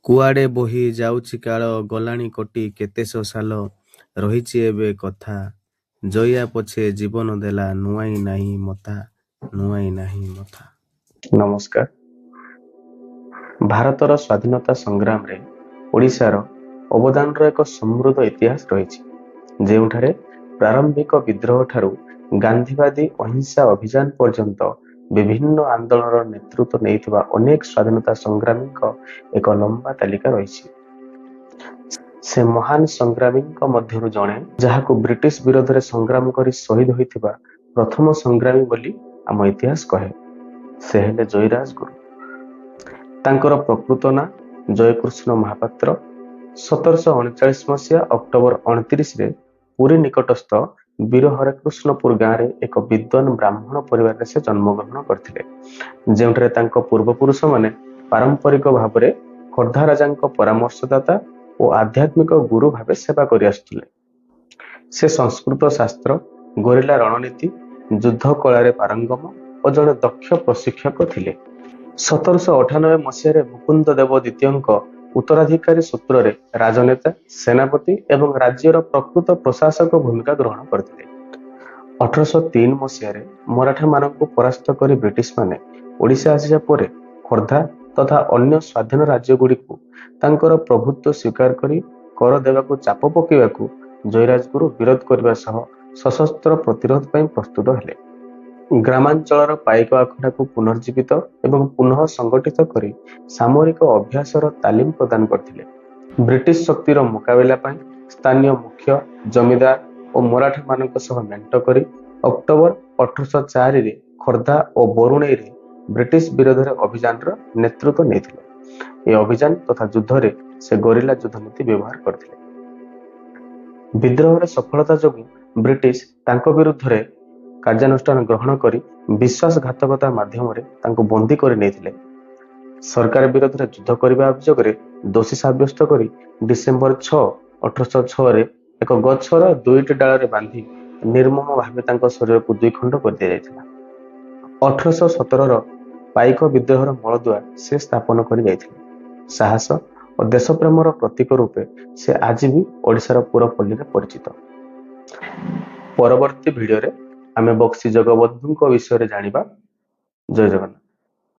କୁଆଡ଼େ ବୋହି ଯାଉଛି କାଳ, ଗଲାଣି କୋଟି କେତେଶହ ସାଲ, ରହିଛି ଏବେ କଥା, ଜୟା ପଛେ ଜୀବନ ଦେଲା, ନୁଆଇଁ ନାହିଁ ମଥା, ନୁଆଇଁ ନାହିଁ ମଥା। ନମସ୍କାର। ଭାରତର ସ୍ୱାଧୀନତା ସଂଗ୍ରାମରେ ଓଡ଼ିଶାର ଅବଦାନର ଏକ ସମୃଦ୍ଧ ଇତିହାସ ରହିଛି, ଯେଉଁଠାରେ ପ୍ରାରମ୍ଭିକ ବିଦ୍ରୋହ ଠାରୁ ଗାନ୍ଧୀବାଦୀ ଅହିଂସା ଅଭିଯାନ ପର୍ଯ୍ୟନ୍ତ ବିଭିନ୍ନ ଆନ୍ଦୋଳନର ନେତୃତ୍ୱ ନେଇଥିବା ଅନେକ ସ୍ୱାଧୀନତା ସଂଗ୍ରାମୀଙ୍କ ଏକ ଲମ୍ବା ତାଲିକା ରହିଛି। ସେ ମହାନ ସଂଗ୍ରାମୀଙ୍କ ମଧ୍ୟରୁ ଜଣେ, ଯାହାକୁ ବ୍ରିଟିଶ ବିରୋଧରେ ସଂଗ୍ରାମ କରି ଶହୀଦ ହୋଇଥିବା ପ୍ରଥମ ସଂଗ୍ରାମୀ ବୋଲି ଆମ ଇତିହାସ କହେ। ସେ ହେଲେ ଜୟୀରାଜ ଗୁରୁ। ତାଙ୍କର ପ୍ରକୃତ ନାଁ ଜୟକୃଷ୍ଣ ମହାପାତ୍ର। 1739 ମସିହା ଅକ୍ଟୋବର 29ରେ ପୁରୀ ନିକଟସ୍ଥ ବୀର ହରେକୃଷ୍ଣପୁର ଗାଁରେ ଏକ ବିଦ୍ୱାନ ବ୍ରାହ୍ମଣ ପରିବାରରେ ସେ ଜନ୍ମଗ୍ରହଣ କରିଥିଲେ, ଯେଉଁଠାରେ ତାଙ୍କ ପୂର୍ବପୁରୁଷମାନେ ପାରମ୍ପରିକ ଭାବରେ ଖୋର୍ଦ୍ଧା ରାଜାଙ୍କ ପରାମର୍ଶଦାତା ଓ ଆଧ୍ୟାତ୍ମିକ ଗୁରୁ ଭାବେ ସେବା କରି ଆସୁଥିଲେ। ସେ ସଂସ୍କୃତ ଶାସ୍ତ୍ର, ଗରିଲା ରଣନୀତି, ଯୁଦ୍ଧ କଳାରେ ପାରଙ୍ଗମ ଓ ଜଣେ ଦକ୍ଷ ପ୍ରଶିକ୍ଷକ ଥିଲେ। 1798 ମସିହାରେ ମୁକୁନ୍ଦ ଦେବ ଦ୍ୱିତୀୟଙ୍କ ଉତ୍ତରାଧିକାରୀ ସୂତ୍ରରେ ରାଜନେତା, ସେନାପତି ଏବଂ ରାଜ୍ୟର ପ୍ରକୃତ ପ୍ରଶାସକ ଭୂମିକା ଗ୍ରହଣ କରିଥିଲେ। 1803 ମସିହାରେ ମରାଠାମାନଙ୍କୁ ପରାସ୍ତ କରି ବ୍ରିଟିଶମାନେ ଓଡ଼ିଶା ଆସିବା ପରେ ଖୋର୍ଦ୍ଧା ତଥା ଅନ୍ୟ ସ୍ୱାଧୀନ ରାଜ୍ୟଗୁଡ଼ିକୁ ତାଙ୍କର ପ୍ରଭୁତ୍ୱ ସ୍ୱୀକାର କରି କର ଦେବାକୁ ଚାପ ପକାଇବାକୁ ଜୟୀରାଜଗୁରୁ ବିରୋଧ କରିବା ସହ ସଶସ୍ତ୍ର ପ୍ରତିରୋଧ ପାଇଁ ପ୍ରସ୍ତୁତ ହେଲେ। ଗ୍ରାମାଞ୍ଚଳର ପାଇକ ଆଖଡ଼ାକୁ ପୁନର୍ଜୀବିତ ଏବଂ ପୁନଃ ସଂଗଠିତ କରି ସାମରିକ ଅଭ୍ୟାସର ତାଲିମ ପ୍ରଦାନ କରିଥିଲେ। ବ୍ରିଟିଶ ଶକ୍ତିର ମୁକାବିଲା ପାଇଁ ସ୍ଥାନୀୟ ମୁଖ୍ୟ, ଜମିଦାର ଓ ମରାଠାମାନଙ୍କ ସହ ମେଣ୍ଟ କରି ଅକ୍ଟୋବର 1804ରେ ଖୋର୍ଦ୍ଧା ଓ ବରୁଣେଇରେ ବ୍ରିଟିଶ ବିରୋଧରେ ଅଭିଯାନର ନେତୃତ୍ୱ ନେଇଥିଲେ। ଏହି ଅଭିଯାନ ତଥା ଯୁଦ୍ଧରେ ସେ ଗରିଲା ଯୁଦ୍ଧ ନୀତି ବ୍ୟବହାର କରିଥିଲେ। ବିଦ୍ରୋହରେ ସଫଳତା ଯୋଗୁଁ ବ୍ରିଟିଶ ତାଙ୍କ ବିରୁଦ୍ଧରେ କାର୍ଯ୍ୟାନୁଷ୍ଠାନ ଗ୍ରହଣ କରି ବିଶ୍ୱାସଘାତକତା ମାଧ୍ୟମରେ ତାଙ୍କୁ ବନ୍ଦୀ କରି ନେଇଥିଲେ। ସରକାର ବିରୋଧରେ ଯୁଦ୍ଧ କରିବା ଅଭିଯୋଗରେ ଦୋଷୀ ସାବ୍ୟସ୍ତ କରି ଡିସେମ୍ବର 6, 1806ରେ ଏକ ଗଛର 2ଟି ଡାଳରେ ବାନ୍ଧି ନିର୍ମମ ଭାବେ ତାଙ୍କ ଶରୀରକୁ 2 ଖଣ୍ଡ କରିଦିଆଯାଇଥିଲା। 1817ର ପାଇକ ବିଦ୍ରୋହର ମୂଳଦୁଆ ସେ ସ୍ଥାପନ କରି ଯାଇଥିଲେ। ସାହସ ଓ ଦେଶପ୍ରେମର ପ୍ରତୀକ ରୂପେ ସେ ଆଜି ବି ଓଡ଼ିଶାର ପୁରପଲ୍ଲୀରେ ପରିଚିତ। ପରବର୍ତ୍ତୀ ଭିଡ଼ିଓରେ ଆମେ ବକ୍ସି ଜଗବନ୍ଧୁଙ୍କ ବିଷୟରେ ଜାଣିବା। ଜୟ ଜଗନ୍ନାଥ।